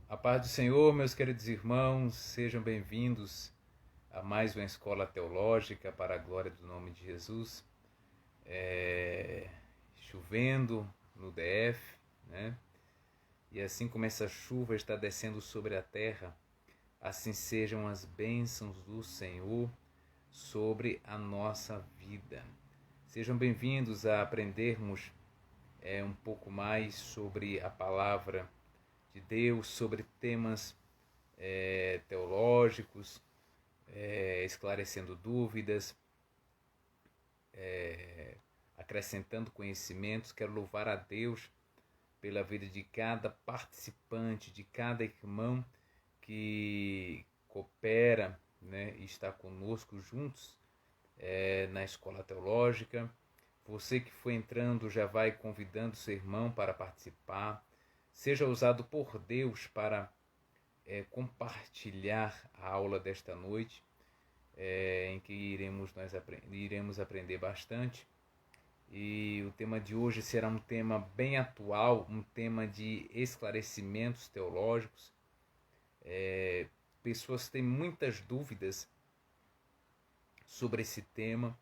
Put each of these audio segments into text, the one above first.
A paz do Senhor, meus queridos irmãos, sejam bem-vindos a mais uma escola teológica para a glória do nome de Jesus. Chovendo no DF, né? E assim como essa chuva está descendo sobre a terra, assim sejam as bênçãos do Senhor sobre a nossa vida. Sejam bem-vindos a aprendermos um pouco mais sobre a palavra de Deus, sobre temas teológicos, esclarecendo dúvidas, acrescentando conhecimentos. Quero louvar a Deus pela vida de cada participante, de cada irmão que coopera, né, e está conosco juntos na escola teológica. Você que foi entrando já vai convidando seu irmão para participar. Seja usado por Deus para compartilhar a aula desta noite, em que iremos aprender bastante. E o tema de hoje será um tema bem atual, um tema de esclarecimentos teológicos. Pessoas têm muitas dúvidas sobre esse tema,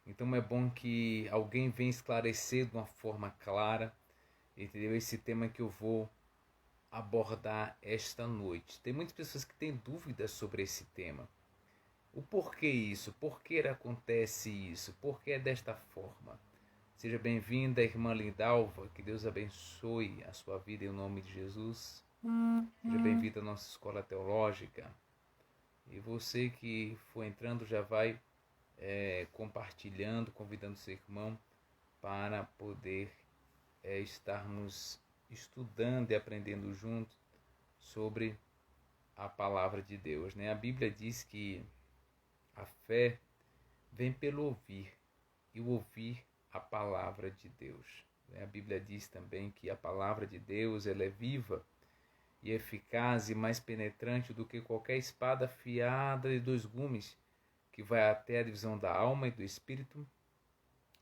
então é bom que alguém venha esclarecer de uma forma clara, entendeu? Esse tema que eu vou abordar esta noite. Tem muitas pessoas que têm dúvidas sobre esse tema. O porquê isso? Por que acontece isso? Por que é desta forma? Seja bem-vinda, irmã Lindalva. Que Deus abençoe a sua vida em nome de Jesus. Seja bem-vinda à nossa escola teológica. E você que for entrando já vai compartilhando, convidando seu irmão para poder estarmos estudando e aprendendo juntos sobre a palavra de Deus, né? A Bíblia diz que a fé vem pelo ouvir e o ouvir a palavra de Deus. A Bíblia diz também que a palavra de Deus ela é viva e eficaz e mais penetrante do que qualquer espada afiada de 2 gumes, que vai até a divisão da alma e do espírito,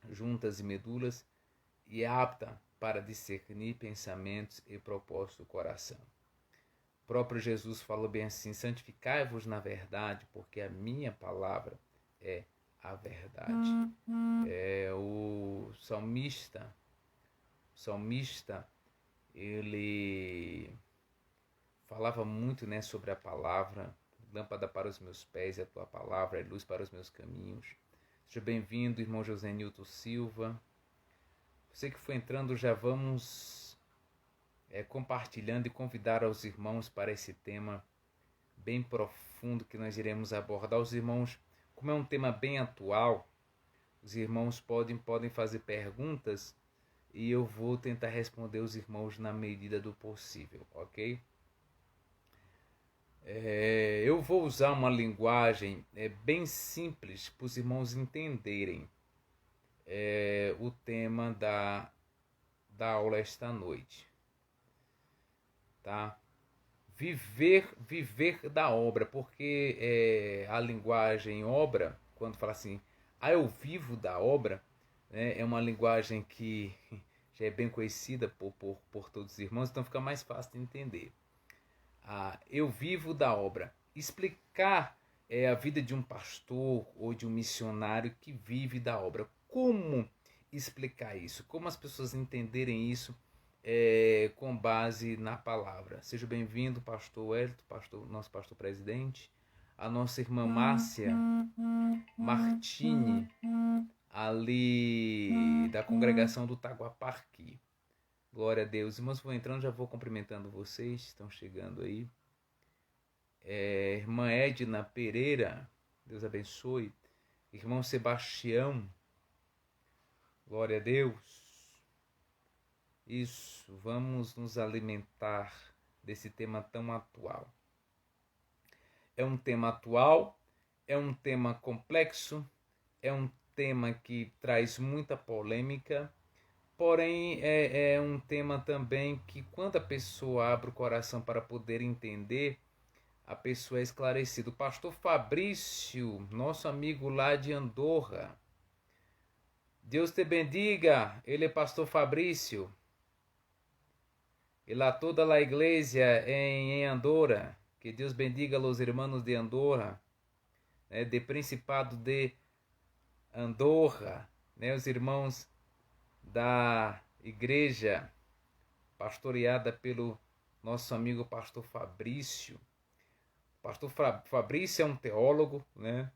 juntas e medulas, e é apta para discernir pensamentos e propósitos do coração. O próprio Jesus falou bem assim: santificai-vos na verdade, porque a minha palavra é a verdade. O salmista, ele falava muito, né, sobre a palavra. Lâmpada para os meus pés é a tua palavra, é luz para os meus caminhos. Seja bem-vindo, irmão José Nilton Silva. Você que foi entrando, já vamos compartilhando e convidar aos irmãos para esse tema bem profundo que nós iremos abordar. Os irmãos, como é um tema bem atual, os irmãos podem fazer perguntas e eu vou tentar responder os irmãos na medida do possível, ok? Eu vou usar uma linguagem bem simples para os irmãos entenderem o tema da aula esta noite, tá? Viver da obra, porque a linguagem obra, quando fala assim, eu vivo da obra, né, é uma linguagem que já é bem conhecida por todos os irmãos, então fica mais fácil de entender. Eu vivo da obra. Explicar a vida de um pastor ou de um missionário que vive da obra. Como explicar isso? Como as pessoas entenderem isso com base na palavra? Seja bem-vindo, pastor Wellington, nosso pastor presidente, a nossa irmã Márcia Martini, ali da congregação do Taguaparqui. Glória a Deus. Irmãos, vou entrando, já vou cumprimentando vocês, estão chegando aí. Irmã Edna Pereira, Deus abençoe. Irmão Sebastião, glória a Deus. Isso, vamos nos alimentar desse tema tão atual. É um tema atual, é um tema complexo, é um tema que traz muita polêmica, porém é um tema também que, quando a pessoa abre o coração para poder entender, a pessoa é esclarecida. O pastor Fabrício, nosso amigo lá de Andorra, Deus te bendiga, ele é pastor Fabrício. e lá toda a igreja em Andorra. Que Deus bendiga os irmãos de Andorra, né, de Principado de Andorra, né, os irmãos da igreja pastoreada pelo nosso amigo pastor Fabrício. Pastor Fabrício é um teólogo, né?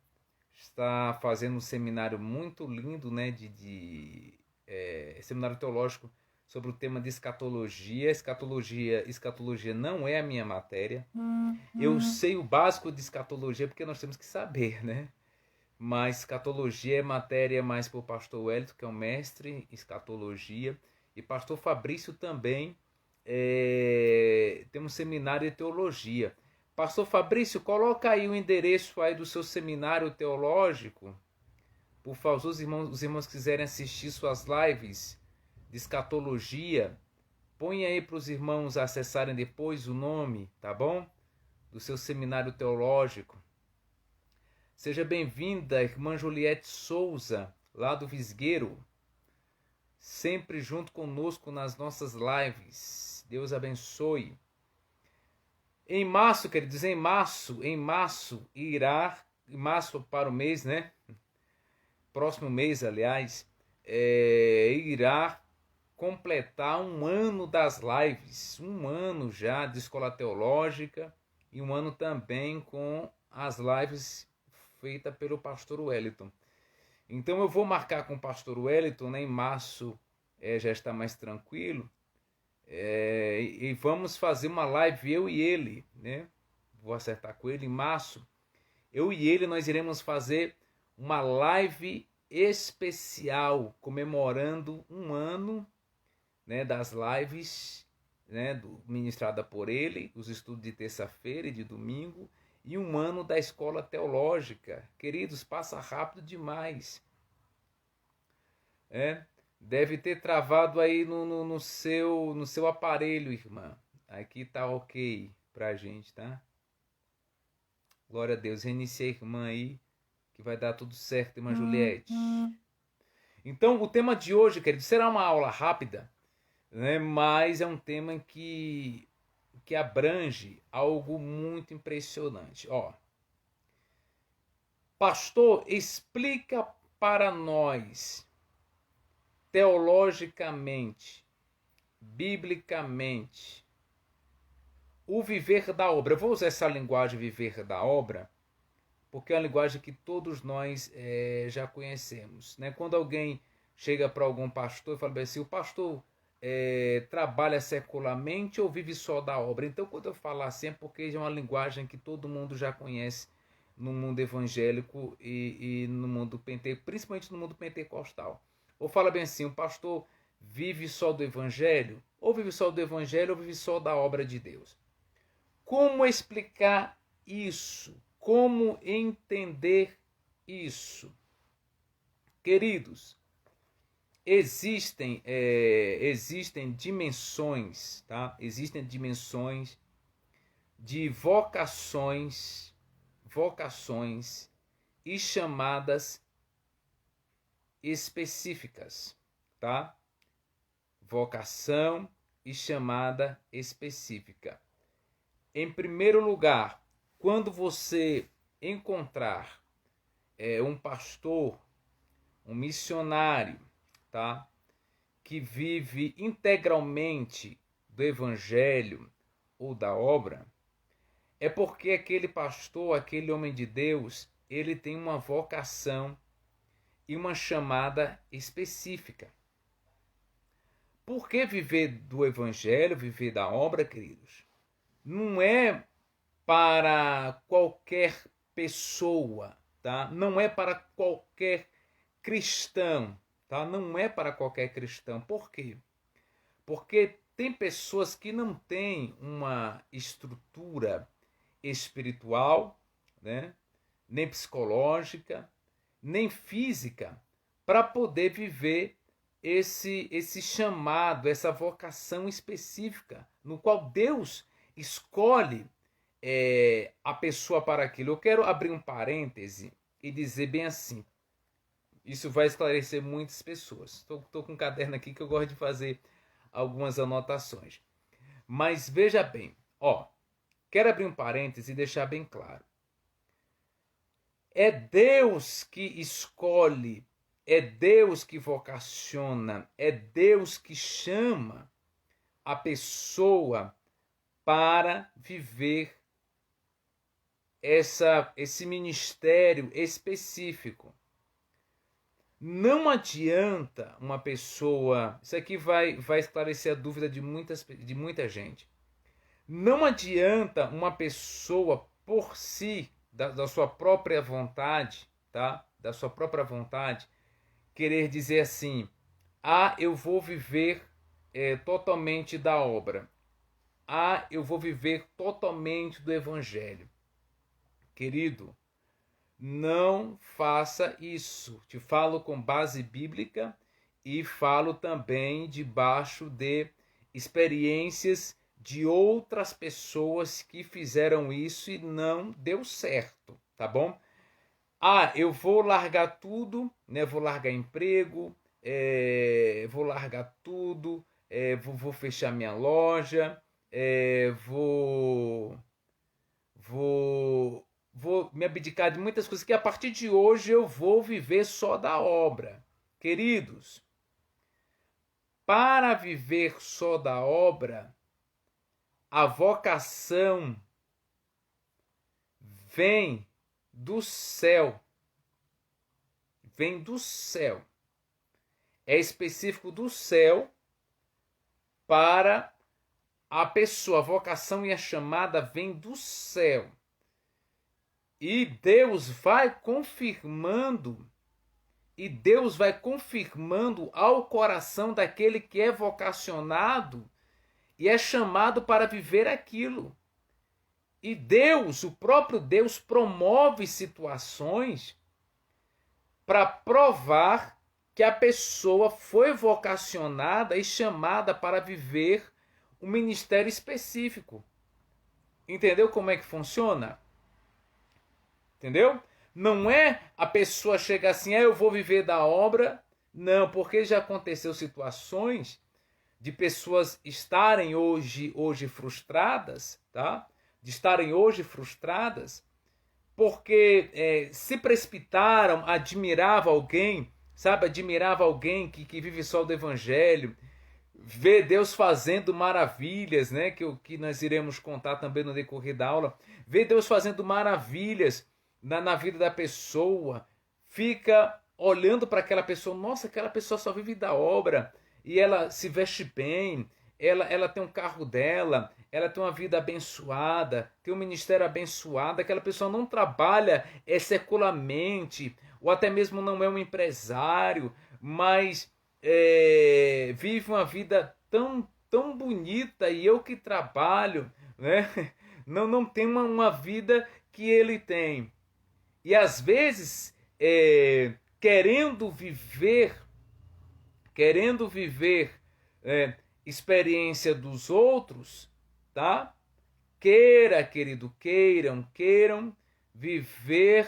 Está fazendo um seminário muito lindo, né? Seminário teológico sobre o tema de escatologia. Escatologia não é a minha matéria. Eu sei o básico de escatologia porque nós temos que saber, né? Mas escatologia é matéria mais para o pastor Wellington, que é um mestre em escatologia, e pastor Fabrício também tem um seminário de teologia. Pastor Fabrício, coloca aí o endereço aí do seu seminário teológico. Por favor, os irmãos quiserem assistir suas lives de escatologia, põe aí para os irmãos acessarem depois o nome, tá bom? Do seu seminário teológico. Seja bem-vinda, irmã Juliette Souza, lá do Visgueiro, sempre junto conosco nas nossas lives. Deus abençoe. Em março, queridos, em março para o mês, né? Próximo mês, aliás, irá completar um ano das lives, um ano já de escola teológica e um ano também com as lives feitas pelo pastor Wellington. Então eu vou marcar com o pastor Wellington, né? Em março já está mais tranquilo. E vamos fazer uma live, eu e ele, né? Vou acertar com ele em março. Eu e ele, nós iremos fazer uma live especial comemorando um ano, né, das lives, né, ministrada por ele, os estudos de terça-feira e de domingo, e um ano da escola teológica. Queridos, passa rápido demais. Deve ter travado aí no seu aparelho, irmã. Aqui tá ok pra gente, tá? Glória a Deus. Reiniciei, irmã, aí, que vai dar tudo certo, irmã Juliette. Então, o tema de hoje, querido, será uma aula rápida, né? Mas é um tema que abrange algo muito impressionante. Ó, pastor, explica para nós, teologicamente, biblicamente, o viver da obra. Eu vou usar essa linguagem, viver da obra, porque é uma linguagem que todos nós já conhecemos, né? Quando alguém chega para algum pastor e fala assim, o pastor trabalha secularmente ou vive só da obra? Então, quando eu falo assim, é porque é uma linguagem que todo mundo já conhece no mundo evangélico e no mundo principalmente no mundo pentecostal. Ou fala bem assim, o pastor vive só do evangelho? Ou vive só do evangelho ou vive só da obra de Deus? Como explicar isso? Como entender isso? Queridos, existem dimensões, tá? Existem dimensões de vocações e chamadas específicas, tá? Vocação e chamada específica. Em primeiro lugar, quando você encontrar um pastor, um missionário, tá? Que vive integralmente do evangelho ou da obra, é porque aquele pastor, aquele homem de Deus, ele tem uma vocação e uma chamada específica. Por que viver do evangelho, viver da obra, queridos? Não é para qualquer pessoa, tá? Não é para qualquer cristão, tá? Não é para qualquer cristão. Por quê? Porque tem pessoas que não têm uma estrutura espiritual, né? Nem psicológica, nem física, para poder viver esse chamado, essa vocação específica, no qual Deus escolhe a pessoa para aquilo. Eu quero abrir um parêntese e dizer bem assim, isso vai esclarecer muitas pessoas. Estou com um caderno aqui que eu gosto de fazer algumas anotações. Mas veja bem, quero abrir um parêntese e deixar bem claro. É Deus que escolhe, é Deus que vocaciona, é Deus que chama a pessoa para viver esse ministério específico. Não adianta uma pessoa... Isso aqui vai esclarecer a dúvida de muita gente. Não adianta uma pessoa por si, da sua própria vontade, tá? Da sua própria vontade, querer dizer assim: eu vou viver totalmente da obra. Eu vou viver totalmente do evangelho. Querido, não faça isso. Te falo com base bíblica e falo também debaixo de experiências de outras pessoas que fizeram isso e não deu certo, tá bom? Eu vou largar tudo, né? Vou largar emprego, vou largar tudo, vou fechar minha loja, vou me abdicar de muitas coisas, que a partir de hoje eu vou viver só da obra. Queridos, para viver só da obra, a vocação vem do céu. Vem do céu. É específico do céu para a pessoa. A vocação e a chamada vem do céu. E Deus vai confirmando. E Deus vai confirmando ao coração daquele que é vocacionado e é chamado para viver aquilo. E Deus, o próprio Deus, promove situações para provar que a pessoa foi vocacionada e chamada para viver um ministério específico. Entendeu como é que funciona? Entendeu? Não é a pessoa chegar assim: eu vou viver da obra. Não, porque já aconteceu situações de pessoas estarem hoje frustradas, tá? De estarem hoje frustradas porque se precipitaram, admirava alguém, sabe? Admirava alguém que vive só do evangelho, vê Deus fazendo maravilhas, né? Que nós iremos contar também no decorrer da aula. Vê Deus fazendo maravilhas na vida da pessoa, fica olhando para aquela pessoa: nossa, aquela pessoa só vive da obra, e ela se veste bem, ela tem um carro dela, ela tem uma vida abençoada, tem um ministério abençoado. Aquela pessoa não trabalha secularmente, ou até mesmo não é um empresário, mas vive uma vida tão bonita, e eu que trabalho, né? Não tem uma vida que ele tem. E às vezes, querendo viver experiência dos outros, tá? Queiram viver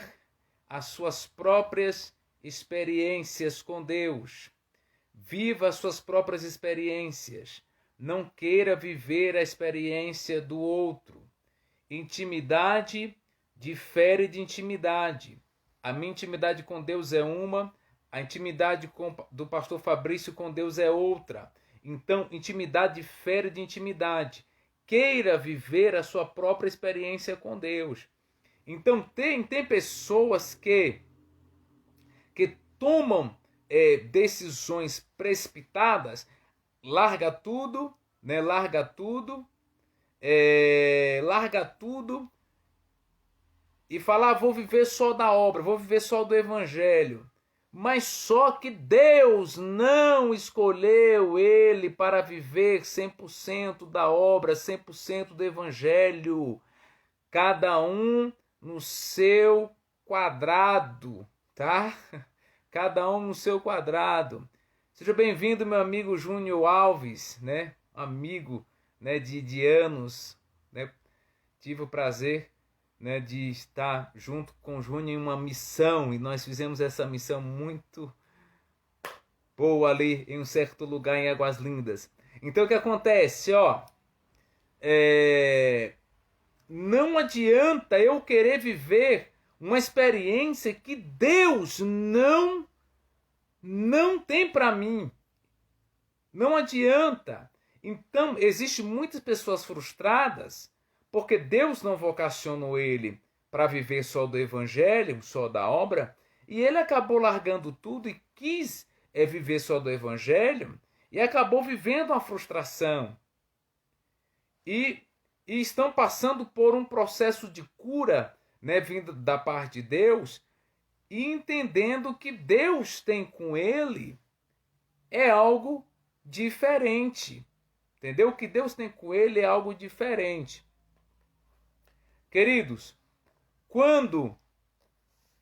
as suas próprias experiências com Deus. Viva as suas próprias experiências. Não queira viver a experiência do outro. Intimidade difere de intimidade. A minha intimidade com Deus é uma, a intimidade do pastor Fabrício com Deus é outra. Então, intimidade difere de intimidade. Queira viver a sua própria experiência com Deus. Então, tem pessoas que tomam decisões precipitadas, larga tudo, né? Larga tudo e falar: vou viver só da obra, vou viver só do evangelho. Mas só que Deus não escolheu ele para viver 100% da obra, 100% do evangelho. Cada um no seu quadrado, tá? Cada um no seu quadrado. Seja bem-vindo, meu amigo Júnior Alves, né? Amigo, né, de anos, né? Tive o prazer, né, de estar junto com o Júnior em uma missão, e nós fizemos essa missão muito boa ali em um certo lugar em Águas Lindas. Então o que acontece, não adianta eu querer viver uma experiência que Deus não tem para mim. Não adianta. Então, existem muitas pessoas frustradas porque Deus não vocacionou ele para viver só do evangelho, só da obra, e ele acabou largando tudo e quis viver só do evangelho e acabou vivendo uma frustração. E estão passando por um processo de cura, né, vindo da parte de Deus, e entendendo que Deus tem com ele é algo diferente. Entendeu? O que Deus tem com ele é algo diferente. Queridos, quando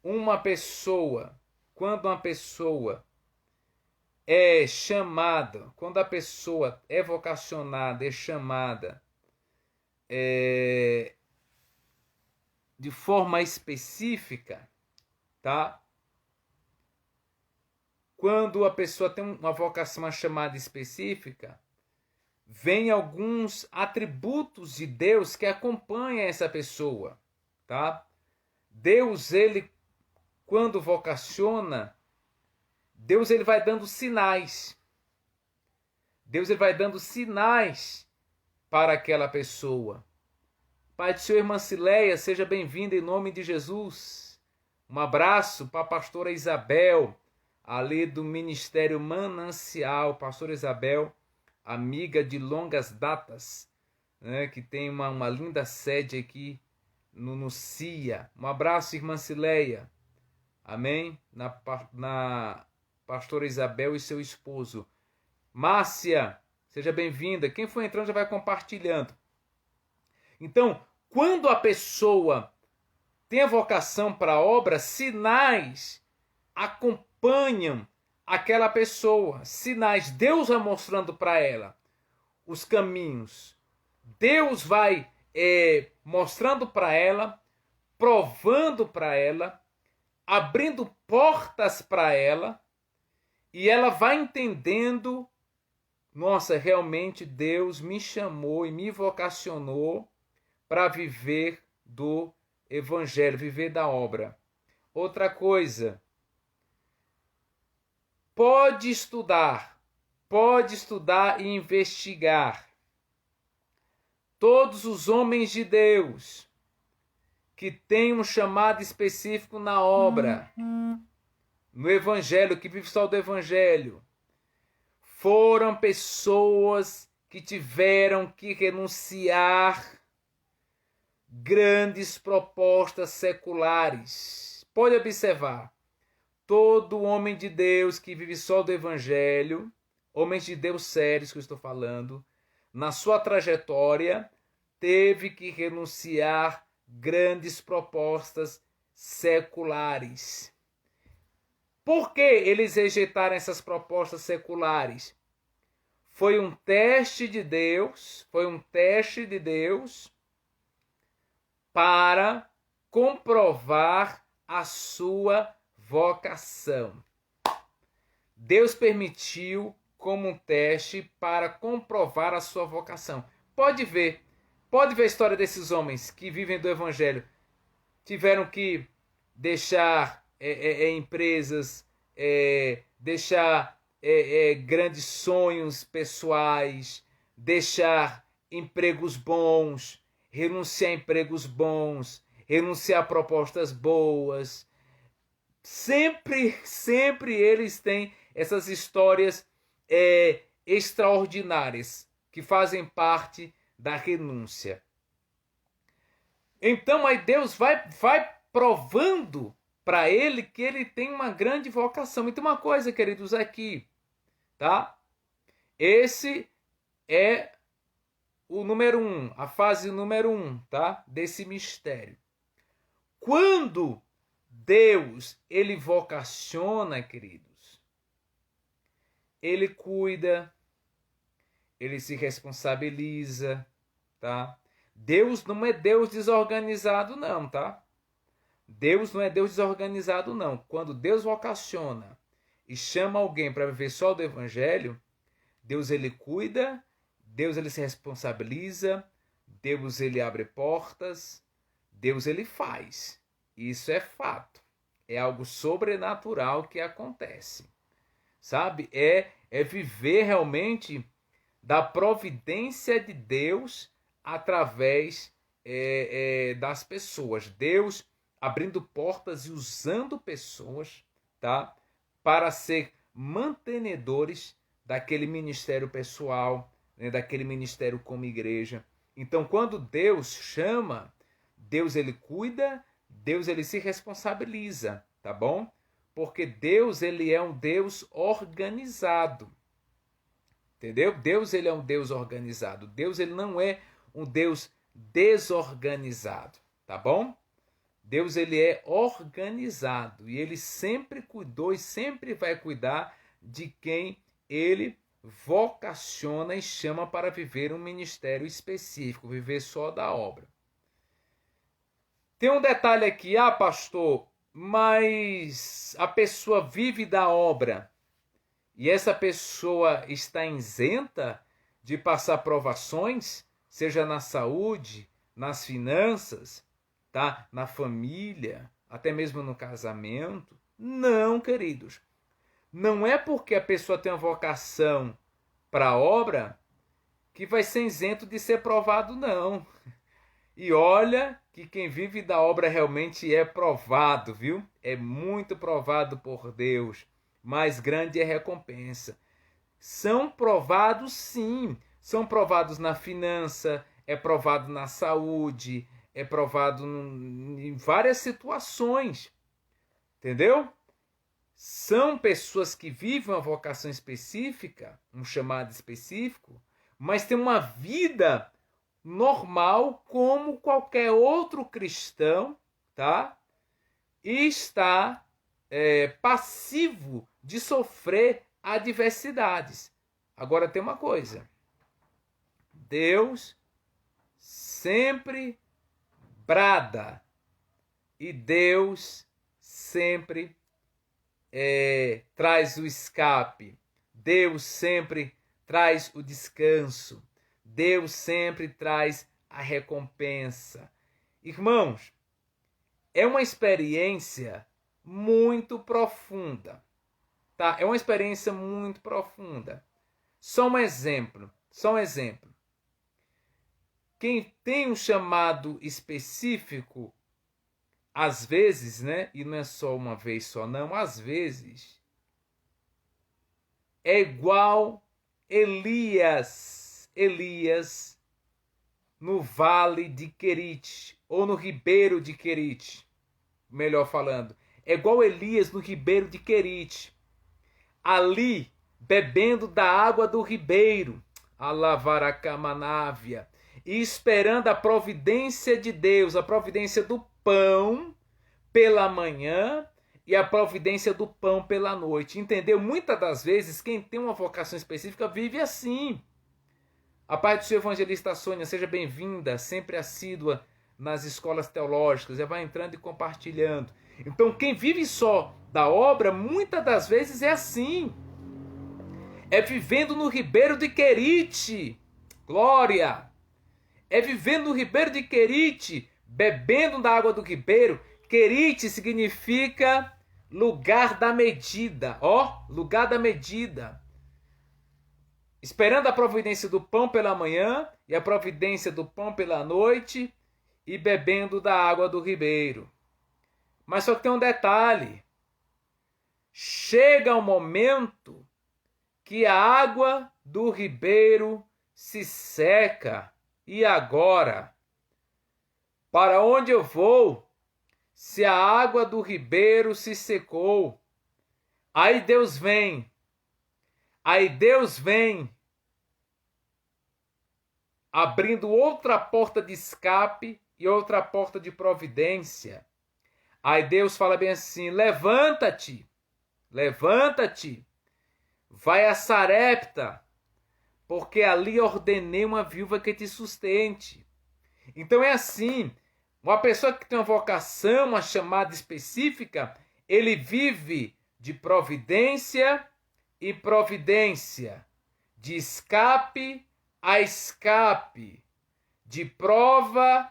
uma pessoa é chamada, quando a pessoa é vocacionada, é chamada de forma específica, tá? Quando a pessoa tem uma vocação, uma chamada específica, vem alguns atributos de Deus que acompanham essa pessoa, tá? Deus, ele, quando vocaciona, Deus, ele vai dando sinais. Deus, ele vai dando sinais para aquela pessoa. Pai do Senhor, irmã Cileia, seja bem-vinda em nome de Jesus. Um abraço para a pastora Isabel, ali do Ministério Manancial. Pastora Isabel, amiga de longas datas, né, que tem uma linda sede aqui no CIA. Um abraço, irmã Cileia. Amém? Na pastora Isabel e seu esposo. Márcia, seja bem-vinda. Quem for entrando já vai compartilhando. Então, quando a pessoa tem a vocação para a obra, sinais acompanham aquela pessoa. Sinais, Deus vai mostrando para ela os caminhos. Deus vai mostrando para ela, provando para ela, abrindo portas para ela, e ela vai entendendo, nossa, realmente Deus me chamou e me vocacionou para viver do evangelho, viver da obra. Outra coisa, pode estudar e investigar. Todos os homens de Deus que têm um chamado específico na obra, no evangelho, que vivem só do evangelho, foram pessoas que tiveram que renunciar grandes propostas seculares. Pode observar, todo homem de Deus que vive só do evangelho, homens de Deus sérios que eu estou falando, na sua trajetória, teve que renunciar grandes propostas seculares. Por que eles rejeitaram essas propostas seculares? Foi um teste de Deus, para comprovar a sua vocação. Deus permitiu como um teste para comprovar a sua vocação. Pode ver a história desses homens que vivem do evangelho. Tiveram que deixar empresas, deixar grandes sonhos pessoais, deixar empregos bons, renunciar a empregos bons, renunciar a propostas boas. Sempre eles têm essas histórias extraordinárias que fazem parte da renúncia. Então aí Deus vai provando para ele que ele tem uma grande vocação. E tem uma coisa, queridos, aqui, tá? Esse é o número 1, a fase número 1, tá? Desse mistério. Quando Deus, ele vocaciona, queridos, ele cuida, ele se responsabiliza, tá? Deus não é Deus desorganizado não, tá? Deus não é Deus desorganizado não. Quando Deus vocaciona e chama alguém para viver só do evangelho, Deus ele cuida, Deus ele se responsabiliza, Deus ele abre portas, Deus ele faz. Isso é fato. É algo sobrenatural que acontece. Sabe? É viver realmente da providência de Deus através das pessoas. Deus abrindo portas e usando pessoas, tá? Para ser mantenedores daquele ministério pessoal, né? Daquele ministério como igreja. Então, quando Deus chama, Deus ele cuida, Deus ele se responsabiliza, tá bom? Porque Deus ele é um Deus organizado. Entendeu? Deus ele é um Deus organizado. Deus ele não é um Deus desorganizado, tá bom? Deus ele é organizado e ele sempre cuidou e sempre vai cuidar de quem ele vocaciona e chama para viver um ministério específico, viver só da obra. Tem um detalhe aqui, pastor, mas a pessoa vive da obra e essa pessoa está isenta de passar provações, seja na saúde, nas finanças, tá? Na família, até mesmo no casamento? Não, queridos. Não é porque a pessoa tem uma vocação para a obra que vai ser isento de ser provado, não. E olha que quem vive da obra realmente é provado, viu? É muito provado por Deus. Mais grande é a recompensa. São provados, sim. São provados na finança, é provado na saúde, é provado em várias situações. Entendeu? São pessoas que vivem uma vocação específica, um chamado específico, mas têm uma vida normal como qualquer outro cristão, tá? E está passivo de sofrer adversidades. Agora tem uma coisa. Deus sempre brada e Deus sempre traz o escape. Deus sempre traz o descanso. Deus sempre traz a recompensa. Irmãos, é uma experiência muito profunda, tá? É uma experiência muito profunda. Só um exemplo. Quem tem um chamado específico, às vezes, né? E não é só uma vez só, não. Às vezes, é igual Elias no vale de Querite, ou no ribeiro de Querite, melhor falando. É igual Elias no ribeiro de Querite, ali bebendo da água do ribeiro, Alavaracamanávia, e esperando a providência de Deus, a providência do pão pela manhã e a providência do pão pela noite. Entendeu? Muitas das vezes, quem tem uma vocação específica vive assim. A paz do seu evangelista Sônia, seja bem-vinda, sempre assídua nas escolas teológicas, já vai entrando e compartilhando. Então, quem vive só da obra, muitas das vezes é assim. É vivendo no ribeiro de Querite. Glória! É vivendo no ribeiro de Querite, bebendo da água do ribeiro. Querite significa lugar da medida. Lugar da medida. Esperando a providência do pão pela manhã e a providência do pão pela noite e bebendo da água do ribeiro. Mas só que tem um detalhe. Chega um momento que a água do ribeiro se seca. E agora? Para onde eu vou se a água do ribeiro se secou? Aí Deus vem abrindo outra porta de escape e outra porta de providência. Aí Deus fala bem assim: levanta-te, vai a Sarepta, porque ali ordenei uma viúva que te sustente. Então é assim, uma pessoa que tem uma vocação, uma chamada específica, ele vive de providência e providência, de escape a escape, de prova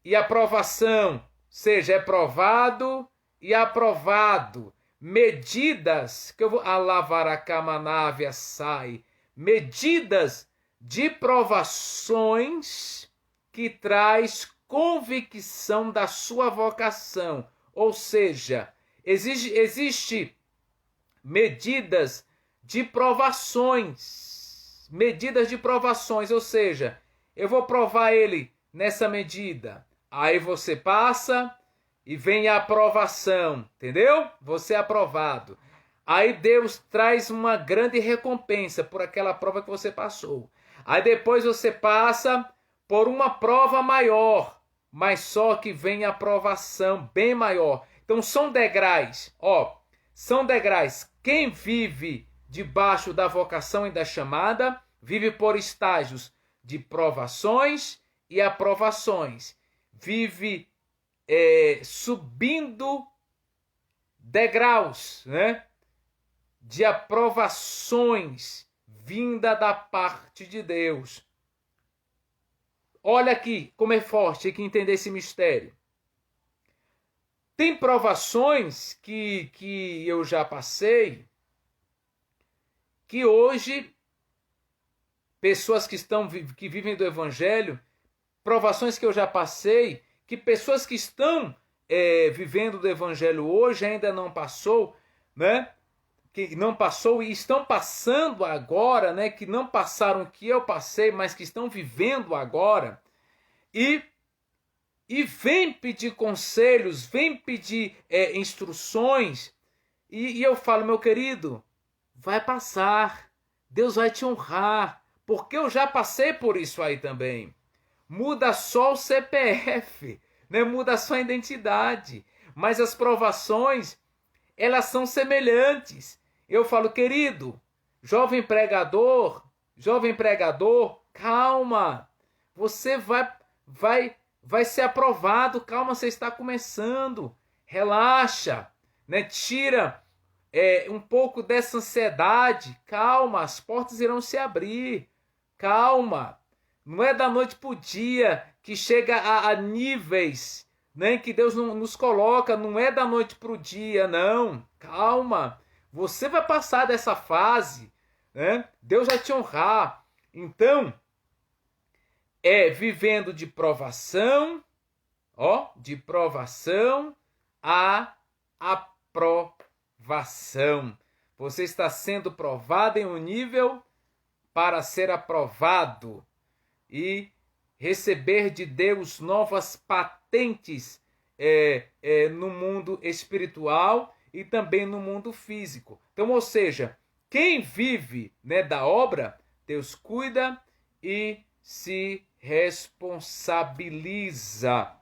e aprovação, seja, é provado e aprovado. Medidas, que eu vou alavaracamanavias sai, medidas de provações que traz convicção da sua vocação. Ou seja, existe medidas de provações. Medidas de provações, ou seja, eu vou provar ele nessa medida. Aí você passa e vem a aprovação, entendeu? Você é aprovado. Aí Deus traz uma grande recompensa por aquela prova que você passou. Aí depois você passa por uma prova maior, mas só que vem a aprovação bem maior. Então são degraus, são degraus. Quem vive debaixo da vocação e da chamada, vive por estágios de provações e aprovações. Vive subindo degraus, né, de aprovações vinda da parte de Deus. Olha aqui como é forte que entender esse mistério. Tem provações que eu já passei, que hoje pessoas que vivem do Evangelho, provações que eu já passei, que pessoas que estão vivendo do Evangelho hoje ainda não passou, né? Que não passou e estão passando agora, né? Que não passaram o que eu passei, mas que estão vivendo agora. E vem pedir conselhos, vem pedir instruções. E eu falo, meu querido, vai passar. Deus vai te honrar. Porque eu já passei por isso aí também. Muda só o CPF, né? Muda só a identidade. Mas as provações, elas são semelhantes. Eu falo, querido, jovem pregador, calma. Você vai ser aprovado. Calma, você está começando. Relaxa, né? Tira um pouco dessa ansiedade. Calma, as portas irão se abrir. Calma. Não é da noite para o dia que chega a níveis, né, que Deus nos coloca. Não é da noite para o dia, não. Calma. Você vai passar dessa fase, né? Deus vai te honrar. Então, vivendo de provação, de provação a aprovação. Você está sendo provado em um nível para ser aprovado e receber de Deus novas patentes no mundo espiritual e também no mundo físico. Então, ou seja, quem vive, né, da obra, Deus cuida e se responsabiliza.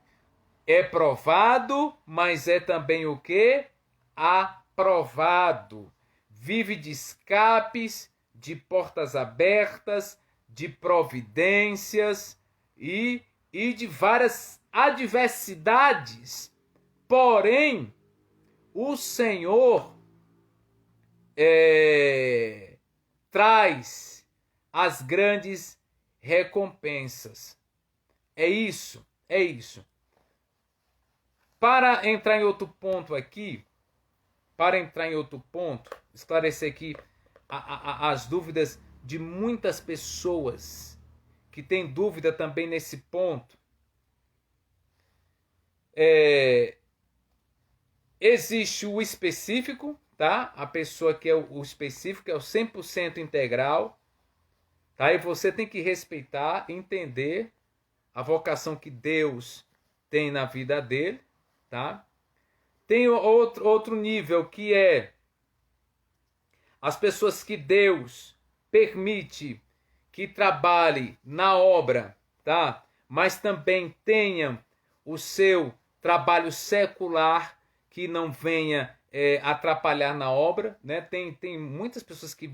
É provado, mas é também o quê? Aprovado. Vive de escapes, de portas abertas, de providências e de várias adversidades. Porém, o Senhor traz as grandes recompensas. É isso. Para entrar em outro ponto aqui, esclarecer aqui as dúvidas de muitas pessoas que têm dúvida também nesse ponto. Existe o específico, tá? A pessoa que é o específico, é o 100% integral, tá? E você tem que respeitar, entender a vocação que Deus tem na vida dele, tá? Tem outro nível que é as pessoas que Deus permite que trabalhe na obra, tá? Mas também tenham o seu trabalho secular que não venha atrapalhar na obra, né? Tem muitas pessoas que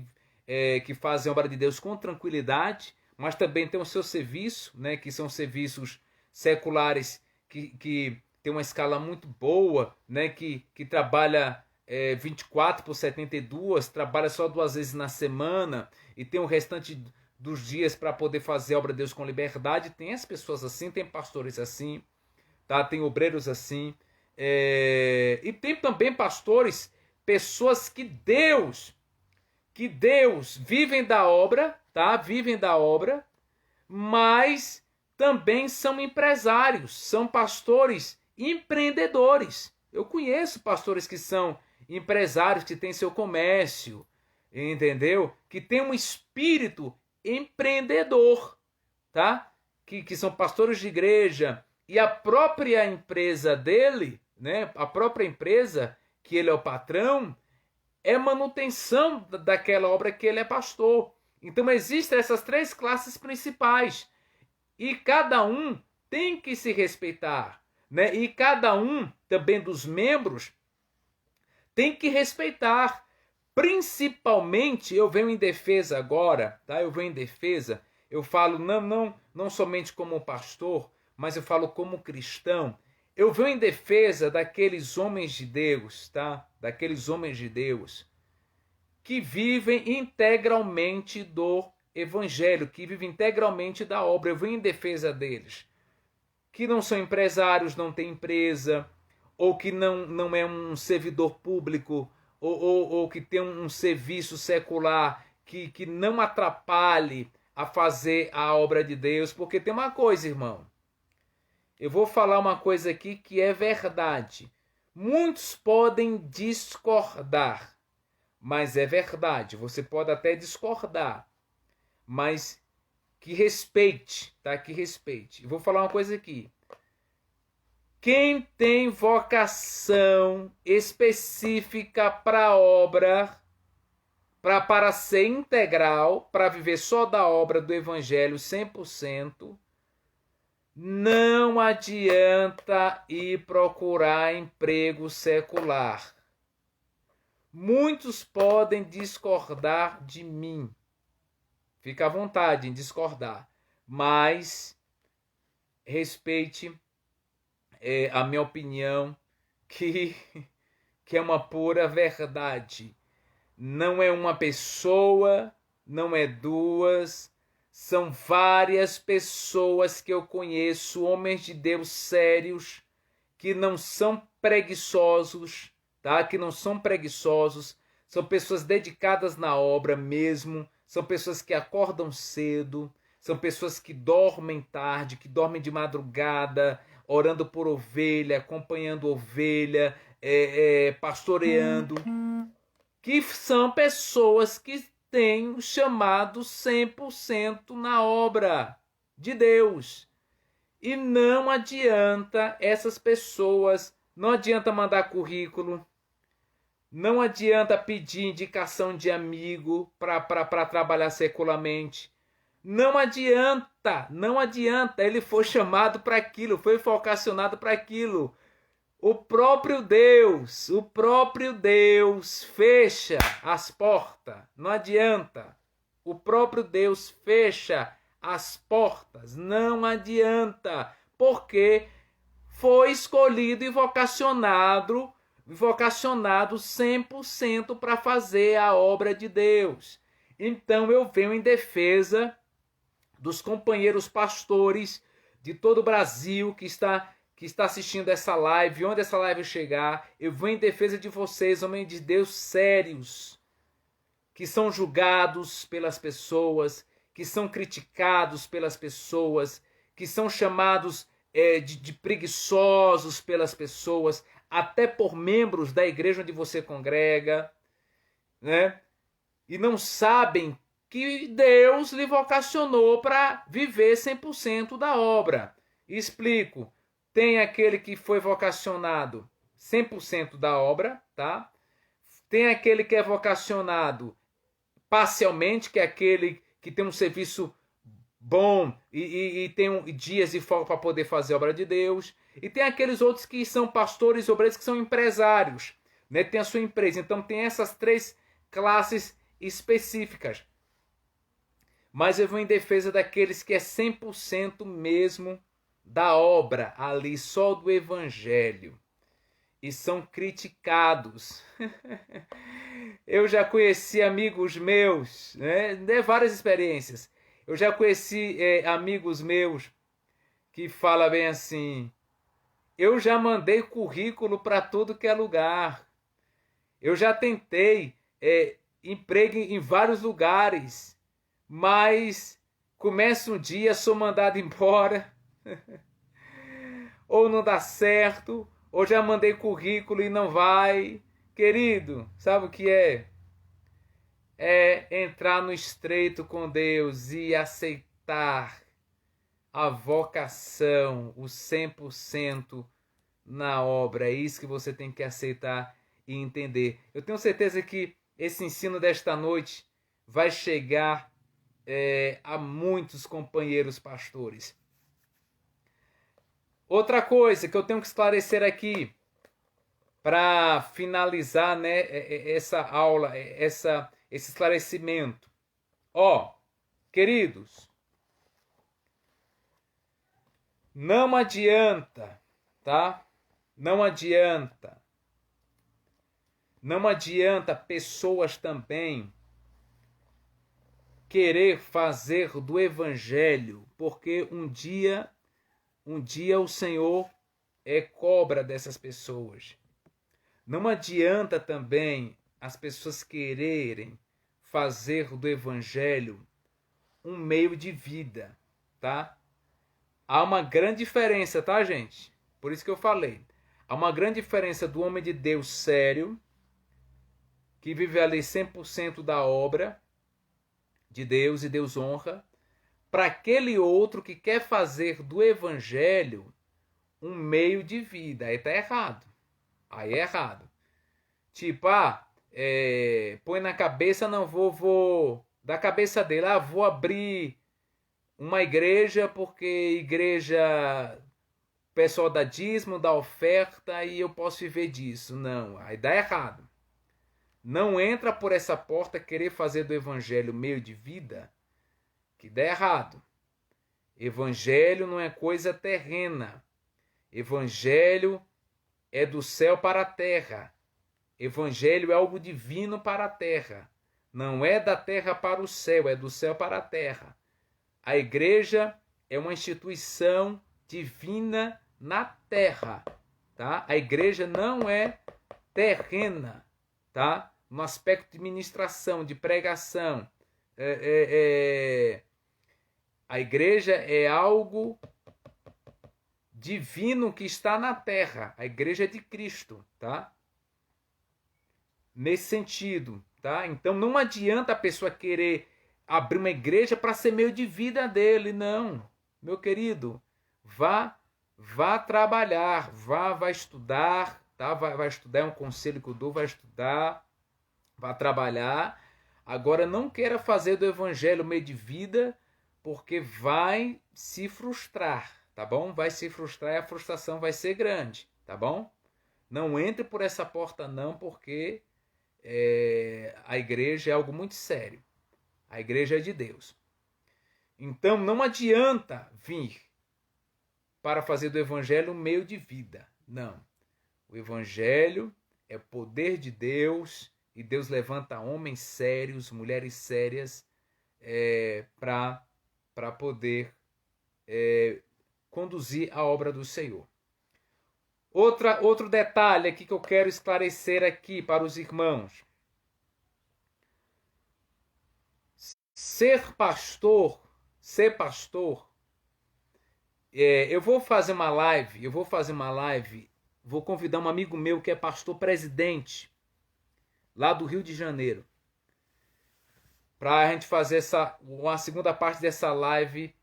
fazem a obra de Deus com tranquilidade, mas também tem o seu serviço, né? Que são serviços seculares que tem uma escala muito boa, né? Que trabalha 24 por 72, trabalha só 2 vezes na semana e tem o restante dos dias para poder fazer a obra de Deus com liberdade. Tem as pessoas assim, tem pastores assim, tá? Tem obreiros assim. E tem também pastores, pessoas que Deus vivem da obra, tá? Vivem da obra, mas também são empresários, são pastores empreendedores. Eu conheço pastores que são empresários, que têm seu comércio, entendeu? Que tem um espírito empreendedor, tá? Que são pastores de igreja e a própria empresa dele, né? A própria empresa que ele é o patrão, é manutenção daquela obra que ele é pastor. Então existem essas três classes principais e cada um tem que se respeitar, né? E cada um também dos membros tem que respeitar. Principalmente, eu venho em defesa agora, tá? Eu venho em defesa, eu falo não somente como pastor, mas eu falo como cristão. Eu venho em defesa daqueles homens de Deus, tá? Daqueles homens de Deus que vivem integralmente do evangelho, que vivem integralmente da obra. Eu venho em defesa deles, que não são empresários, não têm empresa, ou que não é um servidor público, ou que tem um serviço secular que não atrapalhe a fazer a obra de Deus. Porque tem uma coisa, irmão, eu vou falar uma coisa aqui que é verdade. Muitos podem discordar, mas é verdade. Você pode até discordar, mas que respeite, tá? Que respeite. Eu vou falar uma coisa aqui. Quem tem vocação específica para a obra, para ser integral, para viver só da obra do Evangelho 100%, não adianta ir procurar emprego secular. Muitos podem discordar de mim. Fica à vontade em discordar, mas respeite a minha opinião, que é uma pura verdade. Não é uma pessoa, não é duas, são várias pessoas que eu conheço, homens de Deus sérios, que não são preguiçosos, tá? Que não são preguiçosos, são pessoas dedicadas na obra mesmo, são pessoas que acordam cedo, são pessoas que dormem tarde, que dormem de madrugada, orando por ovelha, acompanhando ovelha, pastoreando, que são pessoas que têm um chamado 100% na obra de Deus. E não adianta essas pessoas, não adianta mandar currículo, não adianta pedir indicação de amigo para trabalhar secularmente. Não adianta, ele foi chamado para aquilo, foi vocacionado para aquilo. O próprio Deus fecha as portas, não adianta. O próprio Deus fecha as portas, não adianta, porque foi escolhido e vocacionado 100% para fazer a obra de Deus. Então eu venho em defesa dos companheiros pastores de todo o Brasil que está assistindo essa live, onde essa live chegar, eu vou em defesa de vocês, homens de Deus sérios, que são julgados pelas pessoas, que são criticados pelas pessoas, que são chamados de preguiçosos pelas pessoas, até por membros da igreja onde você congrega, né? E não sabem que Deus lhe vocacionou para viver 100% da obra. E explico. Tem aquele que foi vocacionado 100% da obra, tá? Tem aquele que é vocacionado parcialmente, que é aquele que tem um serviço bom e tem dias de folga para poder fazer a obra de Deus. E tem aqueles outros que são pastores, obreiros, que são empresários, né? Tem a sua empresa. Então tem essas três classes específicas. Mas eu vou em defesa daqueles que é 100% mesmo da obra, ali só do evangelho. E são criticados. Eu já conheci amigos meus, né, de várias experiências. Eu já conheci amigos meus que falam bem assim: eu já mandei currículo para tudo que é lugar. Eu já tentei emprego em vários lugares, mas começa um dia, sou mandado embora, ou não dá certo, ou já mandei currículo e não vai. Querido, sabe o que é? É entrar no estreito com Deus e aceitar a vocação, o 100% na obra. É isso que você tem que aceitar e entender. Eu tenho certeza que esse ensino desta noite vai chegar a muitos companheiros pastores. Outra coisa que eu tenho que esclarecer aqui, para finalizar, né, essa aula, esse esclarecimento. Queridos, não adianta, tá? Não adianta pessoas também querer fazer do evangelho, porque um dia o Senhor cobra dessas pessoas. Não adianta também as pessoas quererem fazer do evangelho um meio de vida, tá? Há uma grande diferença, tá, gente? Por isso que eu falei. Há uma grande diferença do homem de Deus sério, que vive ali 100% da obra de Deus e Deus honra, para aquele outro que quer fazer do evangelho um meio de vida. Aí tá errado. Aí é errado. Tipo, põe na cabeça, não vou da cabeça dele, vou abrir uma igreja porque igreja pessoal dá dízimo, dá oferta e eu posso viver disso. Não, aí dá errado. Não entra por essa porta querer fazer do evangelho meio de vida, que dá errado. Evangelho não é coisa terrena. Evangelho é do céu para a terra. Evangelho é algo divino para a terra. Não é da terra para o céu, é do céu para a terra. A igreja é uma instituição divina na terra, tá? A igreja não é terrena, tá? No aspecto de ministração, de pregação. A igreja é algo divino que está na terra. A igreja é de Cristo, tá? Nesse sentido, tá? Então não adianta a pessoa querer abrir uma igreja para ser meio de vida dele, não. Meu querido, vá trabalhar, vá estudar, tá? Vai estudar, é um conselho que eu dou, vai estudar, vá trabalhar. Agora não queira fazer do evangelho meio de vida, porque vai se frustrar, tá bom? Vai se frustrar e a frustração vai ser grande, tá bom? Não entre por essa porta não, porque a igreja é algo muito sério. A igreja é de Deus. Então não adianta vir para fazer do evangelho um meio de vida. Não. O evangelho é poder de Deus e Deus levanta homens sérios, mulheres sérias para poder conduzir a obra do Senhor. Outro detalhe aqui que eu quero esclarecer aqui para os irmãos. Ser pastor, eu vou fazer uma live, vou convidar um amigo meu que é pastor presidente, lá do Rio de Janeiro, para a gente fazer uma segunda parte dessa live,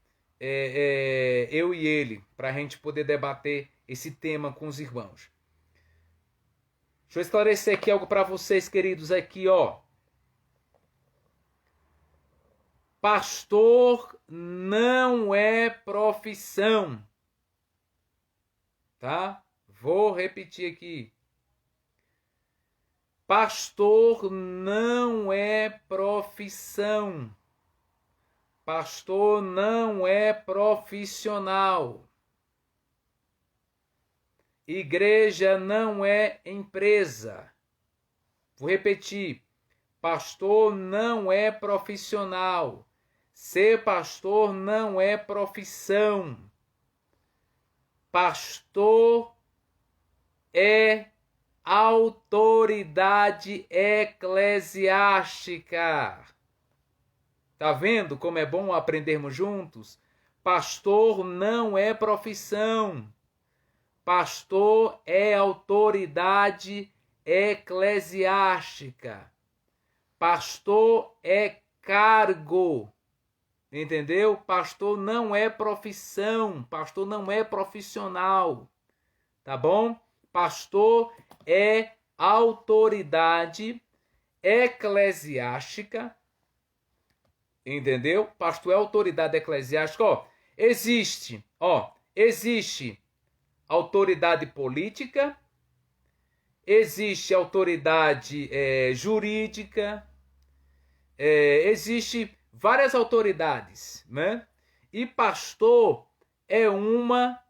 eu e ele, para a gente poder debater esse tema com os irmãos. Deixa eu esclarecer aqui algo para vocês, queridos, aqui, Pastor não é profissão, tá? Vou repetir aqui. Pastor não é profissão. Pastor não é profissional. Igreja não é empresa. Vou repetir. Pastor não é profissional. Ser pastor não é profissão. Pastor é autoridade eclesiástica. Tá vendo como é bom aprendermos juntos? Pastor não é profissão. Pastor é autoridade eclesiástica. Pastor é cargo. Entendeu? Pastor não é profissão. Pastor não é profissional. Tá bom? Pastor é autoridade eclesiástica. Entendeu? Pastor é autoridade eclesiástica. Existe autoridade política, existe autoridade jurídica, existe várias autoridades, né? E pastor é uma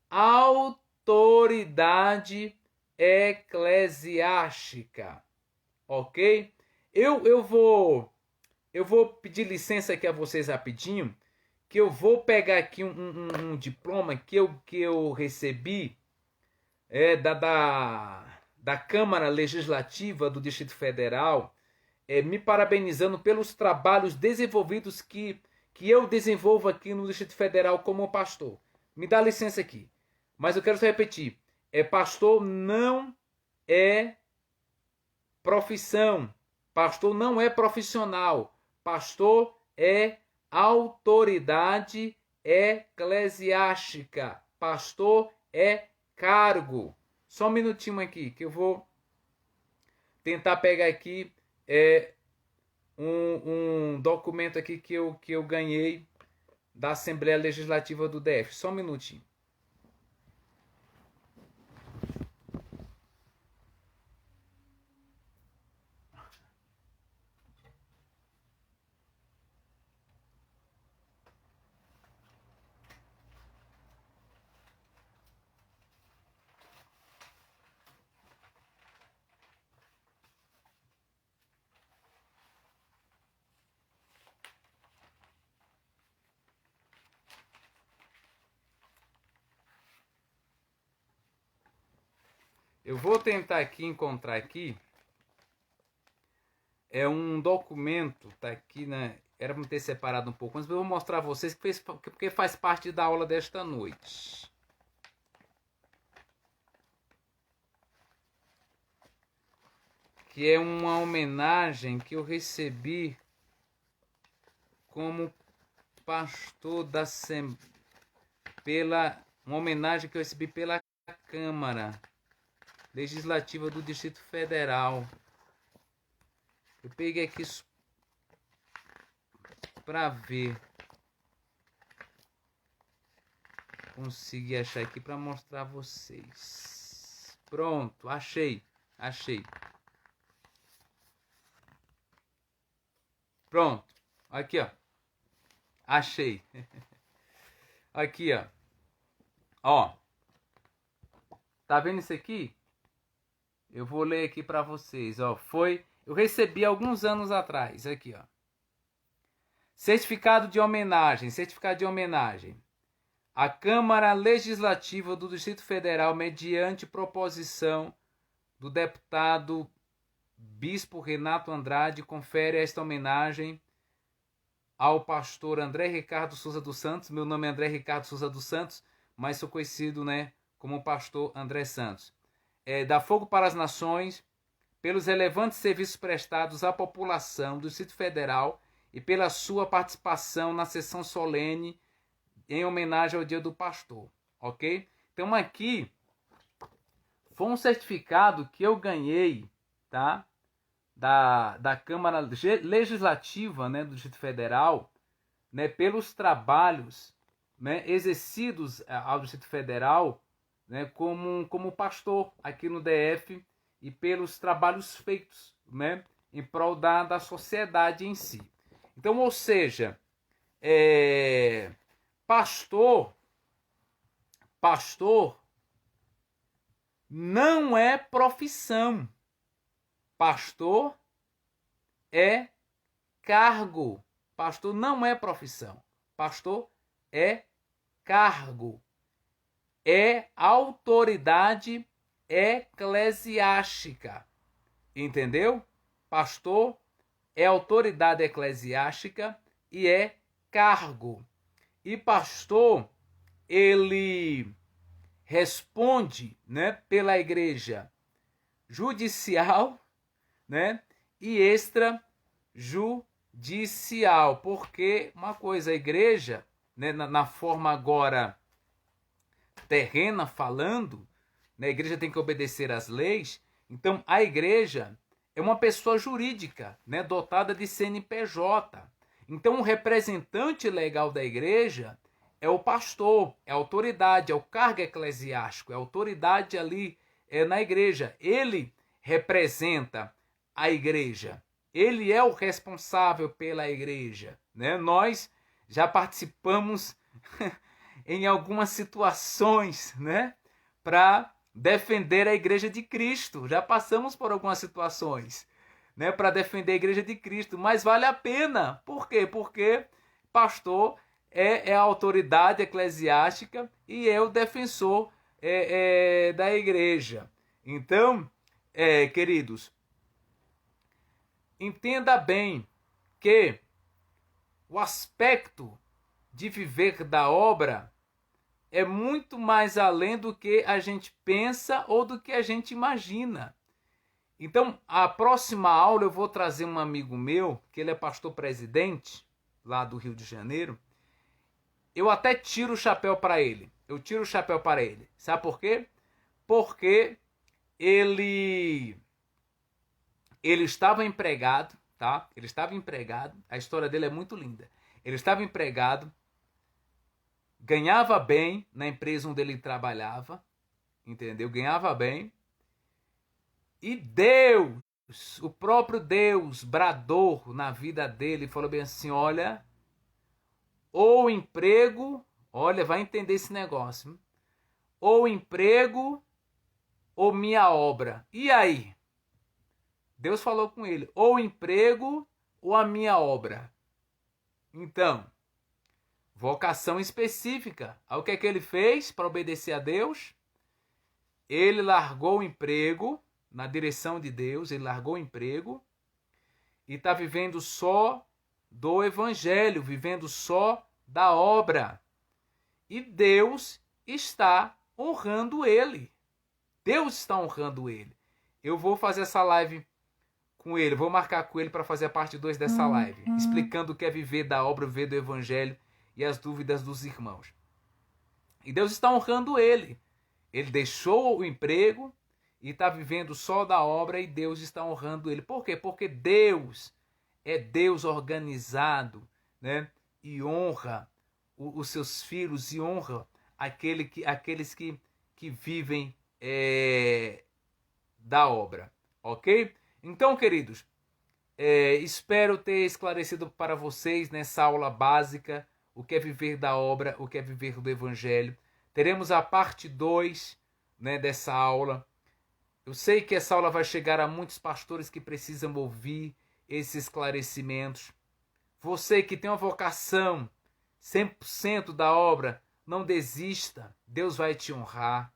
autoridade eclesiástica, ok? Eu vou pedir licença aqui a vocês rapidinho, que eu vou pegar aqui um diploma que eu recebi da Câmara Legislativa do Distrito Federal, me parabenizando pelos trabalhos desenvolvidos que eu desenvolvo aqui no Distrito Federal como pastor. Me dá licença aqui, mas eu quero só repetir. Pastor não é profissão, pastor não é profissional, pastor é autoridade eclesiástica. Pastor é cargo. Só um minutinho aqui, que eu vou tentar pegar aqui um documento aqui que eu ganhei da Assembleia Legislativa do DF. Só um minutinho. Eu vou tentar aqui encontrar aqui. É um documento, tá aqui, né? Era para ter separado um pouco, mas eu vou mostrar a vocês porque faz parte da aula desta noite. Que é uma homenagem que eu recebi como pastor da uma homenagem que eu recebi pela Câmara Legislativa do Distrito Federal. Eu peguei aqui para ver. Consegui achar aqui para mostrar a vocês. Pronto, achei. Pronto, aqui ó. Achei. Aqui ó. Tá vendo isso aqui? Eu vou ler aqui para vocês, ó. Eu recebi alguns anos atrás, aqui, ó. Certificado de homenagem. A Câmara Legislativa do Distrito Federal, mediante proposição do deputado Bispo Renato Andrade, confere esta homenagem ao pastor André Ricardo Souza dos Santos. Meu nome é André Ricardo Souza dos Santos, mas sou conhecido, né, como pastor André Santos. Da Fogo para as Nações, pelos relevantes serviços prestados à população do Distrito Federal e pela sua participação na sessão solene em homenagem ao Dia do Pastor, ok? Então aqui foi um certificado que eu ganhei, tá? Da Câmara Legislativa, né, do Distrito Federal, né, pelos trabalhos, né, exercidos ao Distrito Federal, né, como pastor aqui no DF e pelos trabalhos feitos, né, em prol da sociedade em si. Então, ou seja, pastor não é profissão. Pastor é cargo. Pastor não é profissão. Pastor é cargo. É autoridade eclesiástica. Entendeu? Pastor é autoridade eclesiástica e é cargo. E pastor, ele responde, né, pela igreja judicial, né, e extrajudicial. Porque uma coisa, a igreja, né, na forma agora terrena falando, né, a igreja tem que obedecer às leis. Então a igreja é uma pessoa jurídica, né, dotada de CNPJ. Então o representante legal da igreja é o pastor, é a autoridade, é o cargo eclesiástico, é a autoridade ali na igreja. Ele representa a igreja. Ele é o responsável pela igreja, né? Nós já participamos em algumas situações, né, para defender a igreja de Cristo. Já passamos por algumas situações, né, para defender a igreja de Cristo, mas vale a pena. Por quê? Porque pastor é a autoridade eclesiástica e é o defensor da igreja. Então, queridos, entenda bem que o aspecto de viver da obra é muito mais além do que a gente pensa ou do que a gente imagina. Então, a próxima aula eu vou trazer um amigo meu, que ele é pastor presidente, lá do Rio de Janeiro. Eu até tiro o chapéu para ele. Eu tiro o chapéu para ele. Sabe por quê? Porque ele estava empregado, tá? Ele estava empregado. A história dele é muito linda. Ele estava empregado, ganhava bem na empresa onde ele trabalhava, entendeu? Ganhava bem. E Deus, o próprio Deus, bradou na vida dele e falou bem assim, olha, ou emprego, olha, vai entender esse negócio, ou emprego ou minha obra. E aí? Deus falou com ele, ou emprego ou a minha obra. Então, vocação específica. Aí o que é que ele fez para obedecer a Deus? Ele largou o emprego na direção de Deus, ele largou o emprego e está vivendo só do evangelho, vivendo só da obra. E Deus está honrando ele. Deus está honrando ele. Eu vou fazer essa live com ele, vou marcar com ele para fazer a parte 2 dessa live, explicando o que é viver da obra, viver do evangelho e as dúvidas dos irmãos. E Deus está honrando ele. Ele deixou o emprego e está vivendo só da obra e Deus está honrando ele. Por quê? Porque Deus é Deus organizado, né? E honra os seus filhos e honra aqueles que vivem da obra. Ok? Então, queridos, espero ter esclarecido para vocês nessa aula básica o que é viver da obra, o que é viver do evangelho. Teremos a parte 2, né, dessa aula. Eu sei que essa aula vai chegar a muitos pastores que precisam ouvir esses esclarecimentos. Você que tem uma vocação 100% da obra, não desista, Deus vai te honrar.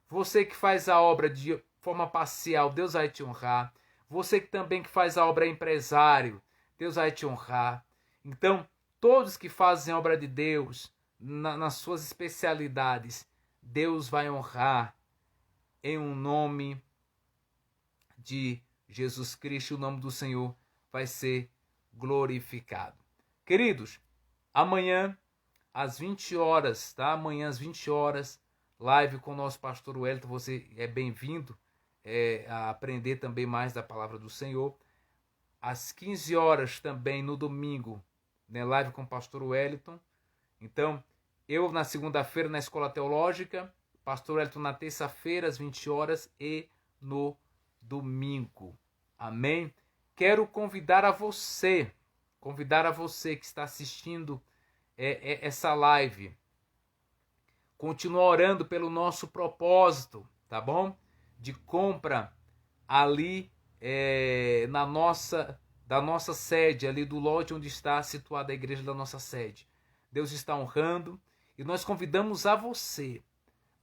Você que faz a obra de forma parcial, Deus vai te honrar. Você que também que faz a obra empresário, Deus vai te honrar. Então, todos que fazem a obra de Deus, nas suas especialidades, Deus vai honrar em um nome de Jesus Cristo, o nome do Senhor vai ser glorificado. Queridos, amanhã às 20 horas, tá? Amanhã às 20 horas, live com o nosso pastor Wellington, você é bem-vindo a aprender também mais da palavra do Senhor. Às 15 horas também no domingo, né, live com o pastor Wellington. Então, eu na segunda-feira na Escola Teológica, pastor Wellington na terça-feira às 20 horas e no domingo. Amém? Quero convidar a você que está assistindo essa live, continua orando pelo nosso propósito, tá bom? De compra ali na nossa da nossa sede, ali do lote onde está situada a igreja da nossa sede. Deus está honrando e nós convidamos a você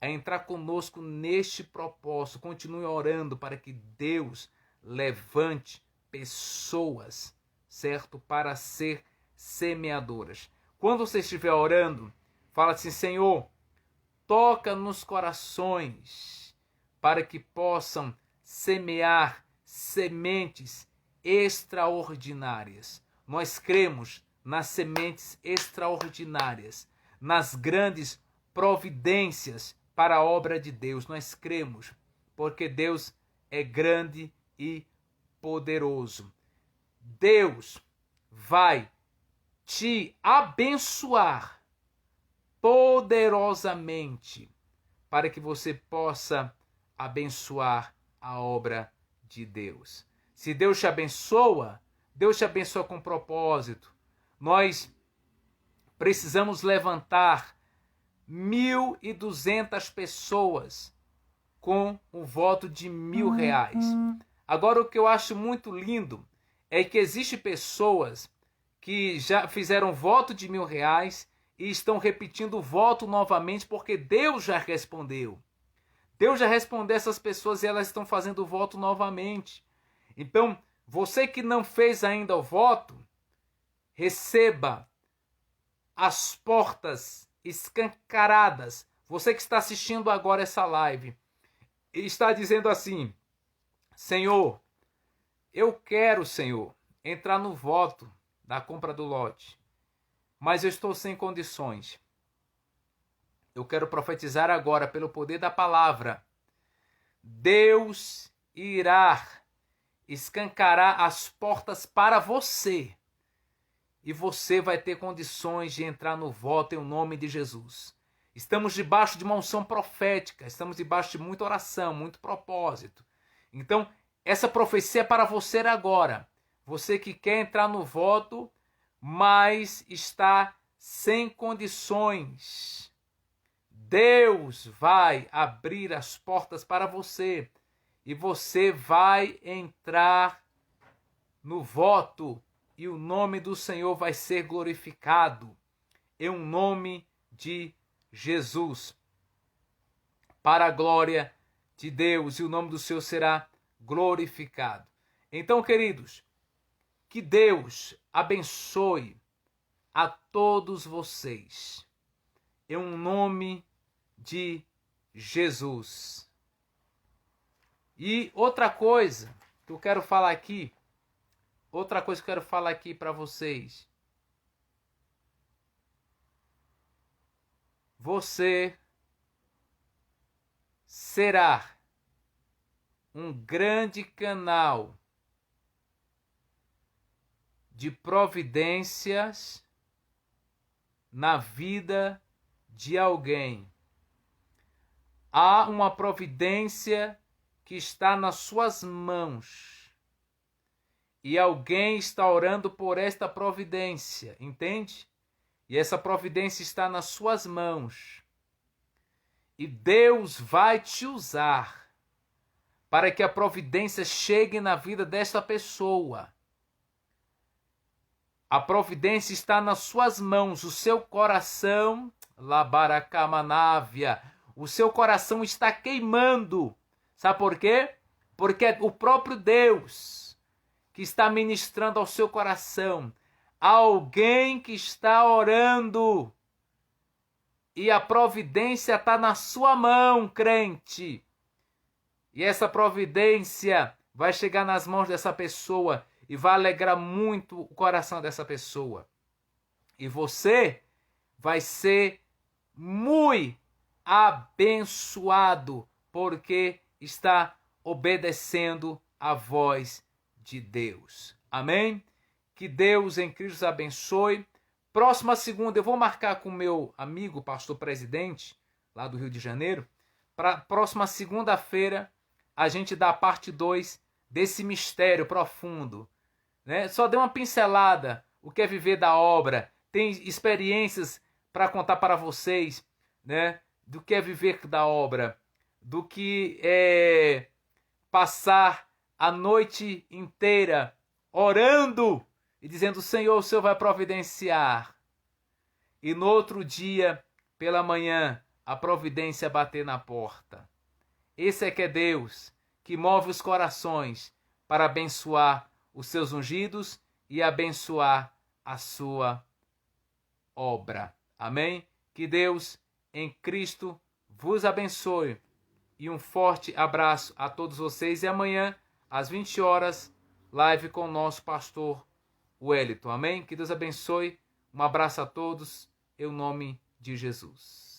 a entrar conosco neste propósito. Continue orando para que Deus levante pessoas, certo? Para ser semeadoras. Quando você estiver orando, fala assim: Senhor, toca nos corações para que possam semear sementes extraordinárias. Nós cremos nas sementes extraordinárias, nas grandes providências para a obra de Deus. Nós cremos, porque Deus é grande e poderoso. Deus vai te abençoar poderosamente para que você possa abençoar a obra de Deus. Se Deus te abençoa com propósito. Nós precisamos levantar 1.200 pessoas com o voto de R$1.000. Agora, o que eu acho muito lindo é que existem pessoas que já fizeram voto de R$1.000 e estão repetindo o voto novamente porque Deus já respondeu. Deus já respondeu essas pessoas e elas estão fazendo o voto novamente. Então, você que não fez ainda o voto, receba as portas escancaradas. Você que está assistindo agora essa live e está dizendo assim: Senhor, eu quero, Senhor, entrar no voto da compra do lote, mas eu estou sem condições. Eu quero profetizar agora pelo poder da palavra. Deus irá escancarar as portas para você. E você vai ter condições de entrar no voto em nome de Jesus. Estamos debaixo de uma unção profética. Estamos debaixo de muita oração, muito propósito. Então, essa profecia é para você agora. Você que quer entrar no voto, mas está sem condições. Deus vai abrir as portas para você. E você vai entrar no voto. E o nome do Senhor vai ser glorificado. Em nome de Jesus. Para a glória de Deus. E o nome do Senhor será glorificado. Então, queridos, que Deus abençoe a todos vocês. Em nome de Jesus. E outra coisa que eu quero falar aqui. Para vocês. Você será um grande canal de providências na vida de alguém. Há uma providência que está nas suas mãos. E alguém está orando por esta providência, entende? E essa providência está nas suas mãos. E Deus vai te usar para que a providência chegue na vida desta pessoa. A providência está nas suas mãos, o seu coração, labarakamanávia, o seu coração está queimando. Sabe por quê? Porque é o próprio Deus que está ministrando ao seu coração. Alguém que está orando. E a providência está na sua mão, crente. E essa providência vai chegar nas mãos dessa pessoa e vai alegrar muito o coração dessa pessoa. E você vai ser muito abençoado porque está obedecendo a voz de Deus. Amém? Que Deus em Cristo os abençoe. Próxima segunda eu vou marcar com o meu amigo, pastor presidente, lá do Rio de Janeiro, para próxima segunda-feira a gente dá a parte 2 desse mistério profundo. Né? Só dei uma pincelada, o que é viver da obra. Tem experiências para contar para vocês, né? Do que é viver da obra, do que é passar a noite inteira orando e dizendo: Senhor, o Senhor vai providenciar. E no outro dia, pela manhã, a providência bater na porta. Esse é que é Deus, que move os corações para abençoar os seus ungidos e abençoar a sua obra. Amém? Que Deus em Cristo vos abençoe. E um forte abraço a todos vocês. E amanhã, às 20 horas, live com o nosso pastor Wellington. Amém? Que Deus abençoe. Um abraço a todos, em nome de Jesus.